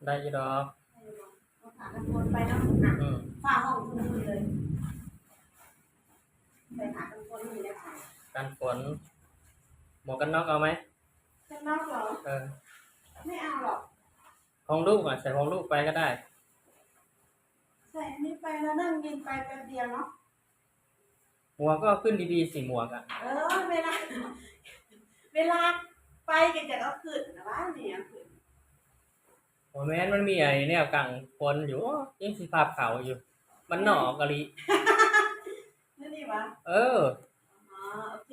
ได้อยี่ดอกเอาขากันคนไปเนาะฝ้าห้องคุณเลยไปหากันคนอยู่ในผ่ากันฝนหมวกกันน็อกเอาไหมจะนอกเหรอไม่เอาหรอกของลูกใส่ของลูกไปก็ได้ใส่อันนี้ไปแล้วนั่งกินไปแป๊บเดียวเนาะหมวกก็ขึ้นดีๆสิหมวกเวลาไปกันจะเอาขึ้นนะว่าเนี่ยขึ้นโอ้แม่นมันมีไอ้เนี่ยกังฝนอยู่ยังสิภาพเขาอยู่มันหนอกะลินี่วะอ๋อโอเค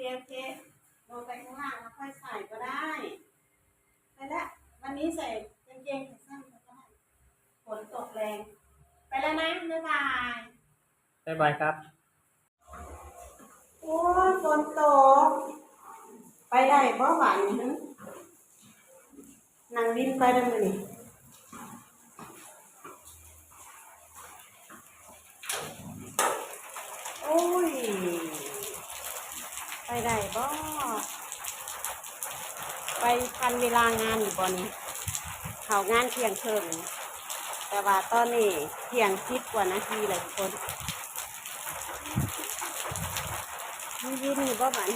ลงไปข้างล่างแล้วค่อยใส่ก็ได้ไปแล้ววันนี้ใส่กางเกงสั้นก็ได้ฝนตกแรงไปแล้วนะบ๊ายบายครับโอ้ฝนตกไปได้บ่หวานนึงนั่งดินไปได้มั้ยนี่โอ้ยไปได้บ่ไปทันเวลางานอยู่บ่นี้เข้างานเที่ยงคืนแต่ว่าตอนนี้เที่ยง10 กว่านาทีเลยทุกคนมีวินอยู่บ่หวาน